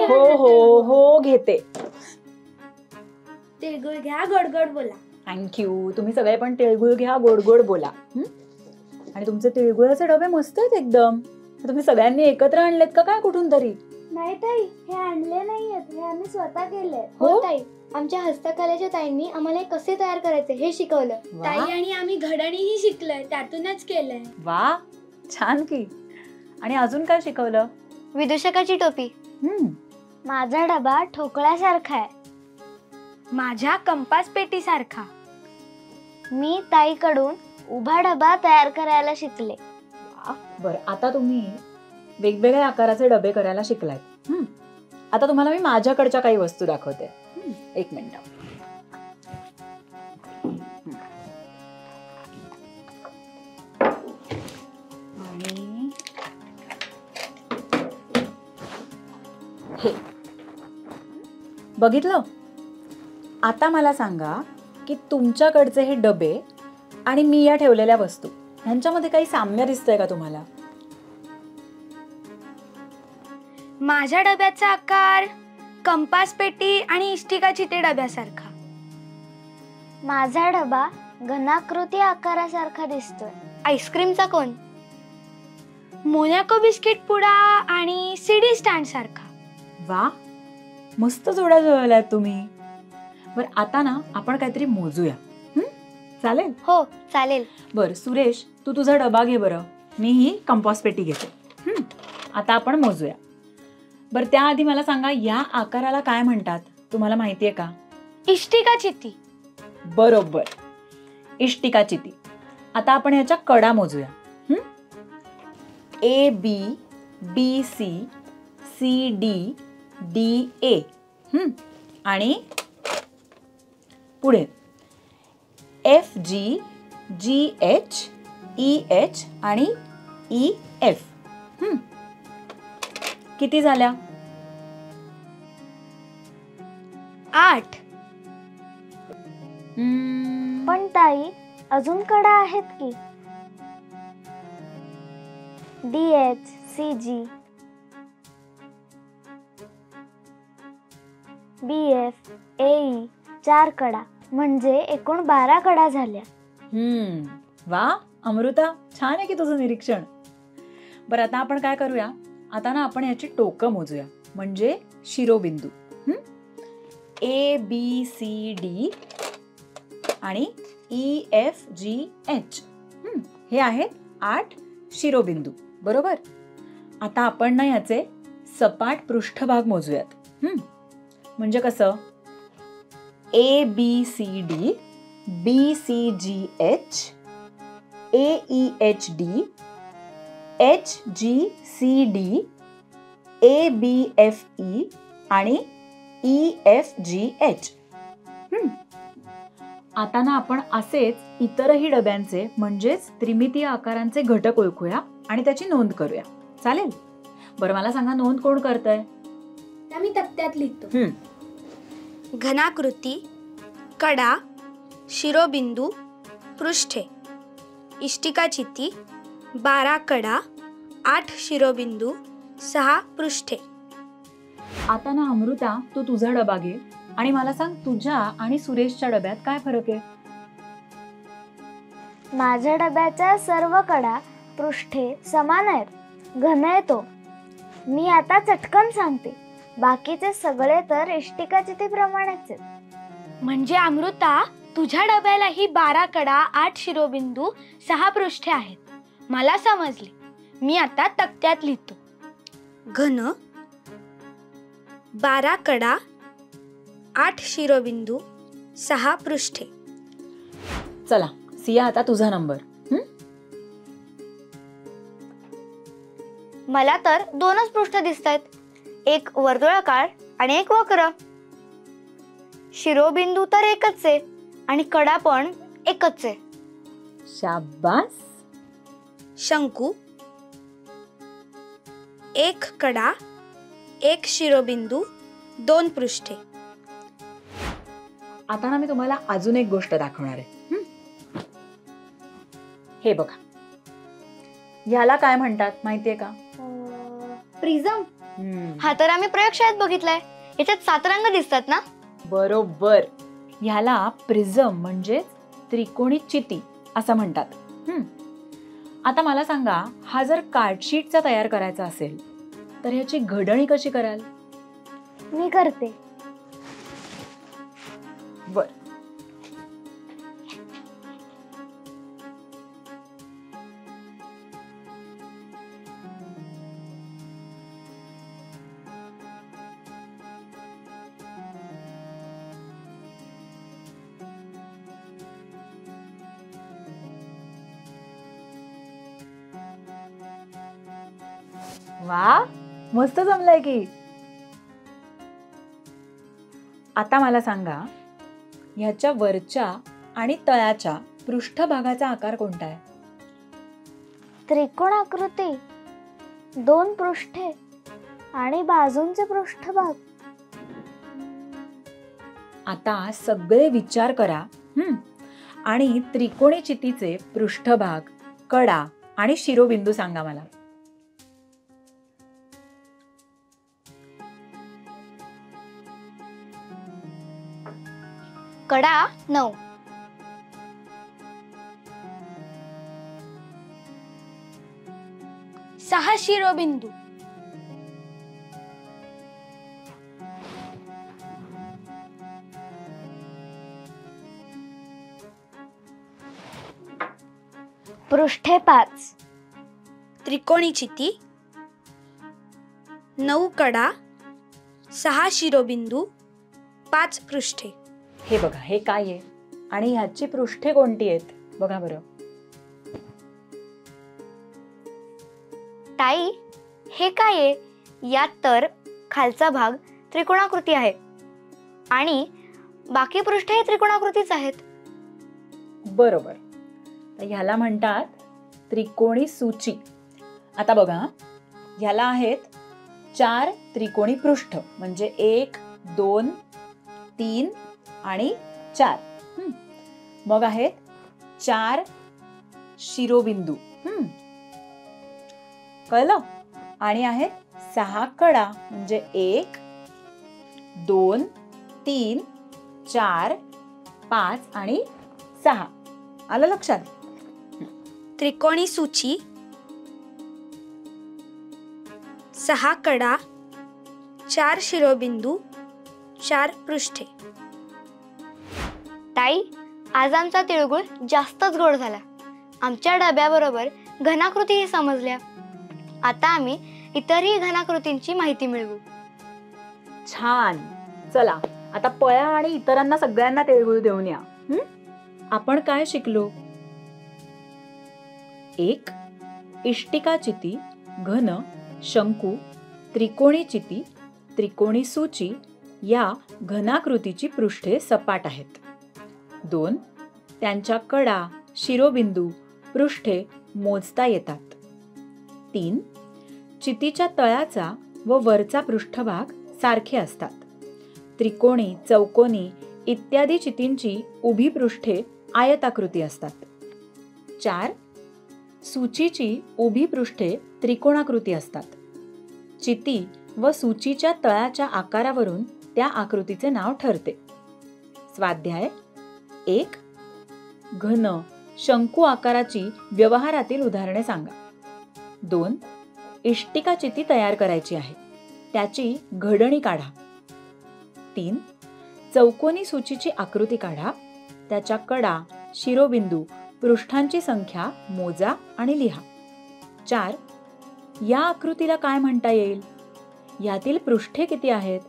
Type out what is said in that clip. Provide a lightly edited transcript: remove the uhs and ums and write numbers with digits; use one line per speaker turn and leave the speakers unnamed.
हो हो हो घेते.
तिळगुळ घ्या, गोड गोड बोला.
थँक्यू. तुम्ही सगळे पण तिळगुळ घ्या, गोड गोड बोला. आणि तुमचे तिळगुळाचे डबे मस्त आहेत एकदम. तुम्ही सगळ्यांनी एकत्र आणलेत का काय कुठून तरी?
नाही ताई, हे आणले नाहीयेत, हे आम्ही स्वतः केले.
हो
ताई, आमच्या हस्तकलेच्या ताईंनी आम्हाला हे कसे तयार करायचे हे शिकवलं. ताई आणि आम्ही घडणीही शिकलोय, त्यातूनच केलंय.
वा, छान की. आणि अजून काय शिकवलं?
विदूषकाची टोपी. माझा डबा ठोकळ्यासारखा आहे. माझ्या कंपास पेटी सारखा. मी ताईकडून उभा डबा तयार करायला शिकले.
बर, आता तुम्ही वेगवेगळ्या आकाराचे डबे करायला शिकलायत. आता तुम्हाला मी माझ्याकडच्या काही वस्तू दाखवते. एक मिनिट. आणि हे बघितलं? आता मला सांगा की तुमच्याकडचे हे डबे आणि मी या ठेवलेल्या वस्तू ह्यांच्यामध्ये काही साम्य दिसतंय का तुम्हाला?
माझ्या डब्याचा आकार कंपास पेटी आणि इष्टिका चिटे डब्यासारखा. माझा डबा घनाकृती आकारासारखा दिसतोय. आईस्क्रीमचा कोन, मोनॅको बिस्किट पुडा आणि सीडी स्टँड सारखा.
वा, मस्त जोड्या जुळवल्यात तुम्ही. बर, आता ना आपण काहीतरी मोजूया. चालेल?
हो चालेल.
बर सुरेश, तू तुझा डबा घे बरं. मी ही कंपास पेटी घेते. आता आपण मोजूया. बर, त्याआधी मला सांगा या आकाराला काय म्हणतात? तुम्हाला माहितीये का?
इष्टिका चिती.
बरोबर, इष्टिका चिती. आता आपण ह्याच्या कडा मोजूया. A B, B C, C D, D A. आणि पुढे F G, G H, E H आणि ई एफ. किती झाल्या?
8. पण ताई, अजून कडा आहेत की. D H, C G, B F, A E. 4 कडा म्हणजे एकूण 12 कडा झाल्या.
वा अमृता, छान आहे की तुझं निरीक्षण. बरं, आता आपण काय करूया? आता ना आपण याची टोकं मोजूया, म्हणजे शिरोबिंदू. ए बी सी डी आणि ई एफ जी एच. हे आहेत 8 शिरोबिंदू. बरोबर. आता आपण ना याचे सपाट पृष्ठभाग मोजूयात. म्हणजे कसं? A B C D, B C G H, A E H D, H G C D, A B F E आणि ई एफ जी एच. आता ना आपण असेच इतरही डब्यांचे म्हणजेच त्रिमितीय आकारांचे घटक ओळखूया आणि त्याची नोंद करूया. चालेल? बरं, मला सांगा नोंद कोण करतंय?
मी तक्त्यात लिहितो. घनाकृती, कडा, शिरोबिंदू, पृष्ठे, इष्टिका चिती, 12 कडा, 8 शिरोबिंदू, 6 पृष्ठे.
आता ना अमृता, तू तुझा डबा घे आणि मला सांग तुझ्या आणि सुरेशच्या डब्यात काय फरक आहे?
माझ्या डब्याच्या सर्व कडा, पृष्ठे समान आहेत. घन आहे तो. मी आता चटकन सांगते. बाकीचे सगळे तर इष्टिका चितीप्रमाणेच आहेत. म्हणजे अमृता, तुझ्या डब्याला ही 12 कडा, 8 शिरोबिंदू, 6 पृष्ठे आहेत. मला समजले. मी आता तक्त्यात लिहितो. घन, 12 कडा, 8 शिरोबिंदू, 6 पृष्ठे.
चला सिया, आता तुझा नंबर.
मला तर 2च पृष्ठ दिसत आहेत. एक वर्तुळाकार आणि एक वक्र. शिरोबिंदू तर एकच आहे आणि कडा पण एकच आहे.
शाबास.
शंकू, 1 कडा, 1 शिरोबिंदू, 2 पृष्ठे.
आता ना मी तुम्हाला अजून एक गोष्ट दाखवणार आहे. हे बघा, ह्याला काय म्हणतात माहितीये का?
प्रिझम.
हा तर आम्ही प्रयोगशाळेत बघितलाय. याच्यात 7 रंग दिसतात ना?
बरोबर. ह्याला प्रिझम म्हणजे त्रिकोणी चिती असं म्हणतात. आता मला सांगा, हा जर कार्डशीटचा तयार करायचा असेल तर ह्याची घडणी कशी कराल?
मी करते.
बर. वा, मस्त जमलंय की. आता मला सांगा, ह्याच्या वरच्या आणि तळाच्या पृष्ठभागाचा आकार कोणता आहे?
त्रिकोणाकृती, 2 पृष्ठे आणि बाजूंचे पृष्ठभाग.
आता सगळे विचार करा आणि त्रिकोणी चितीचे पृष्ठभाग, कडा आणि शिरोबिंदू सांगा मला.
कडा 9, सहा शिरोबिंदू,
पृष्ठे 5,
त्रिकोणी चिती, 9 कडा, 6 शिरोबिंदू, 5 पृष्ठे.
हे बघा, हे काय आहे आणि ह्याची पृष्ठे कोणती आहेत बघा बरं.
ताई, हे काय आहे? यात तर खालचा भाग त्रिकोणाकृती आहे आणि बाकी पृष्ठे त्रिकोणाकृतीच आहेत.
बरोबर. तर ह्याला म्हणतात त्रिकोणी सूची. आता बघा, ह्याला आहेत 4 त्रिकोणी पृष्ठ म्हणजे 1, 2, 3 आणि 4. मग आहेत 4 शिरोबिंदू. कळलं? आणि आहेत 6 कडा म्हणजे 1, 2, 3, 4, 5 आणि 6. आलं लक्षात?
त्रिकोणी सूची, 6 कडा, 4 शिरोबिंदू, 4 पृष्ठे. ताई, आज आमचा तिळगुळ जास्तच गोड झाला. आमच्या डब्याबरोबर घनाकृतीही समजल्या. आता आम्ही इतरही घनाकृतींची माहिती मिळवू.
छान. चला आता पळ्या आणि इतरांना सगळ्यांना तिळगुळ देऊन या. आपण काय शिकलो? 1. इष्टिका चिती, घन, शंकू, त्रिकोणी चिती, त्रिकोणी सूची या घनाकृतीची पृष्ठे सपाट आहेत. 2. त्यांच्या कडा, शिरोबिंदू, पृष्ठे मोजता येतात. 3. चितीच्या तळाचा व वरचा पृष्ठभाग सारखे असतात. त्रिकोणी, चौकोनी इत्यादी चितींची उभी पृष्ठे आयताकृती असतात. 4. सूचीची उभी पृष्ठे त्रिकोणाकृती असतात. चिती व सूचीच्या तळाच्या आकारावरून त्या आकृतीचे नाव ठरते. स्वाध्याय 1. घन, शंकू आकाराची व्यवहारातील उदाहरणे सांगा. 2. इष्टिका चिती तयार करायची आहे, त्याची घडणी काढा. 3. चौकोनी सूचीची आकृती काढा, त्याच्या कडा, शिरोबिंदू, पृष्ठांची संख्या मोजा आणि लिहा. 4. या आकृतीला काय म्हणता येईल? यातील पृष्ठे किती आहेत?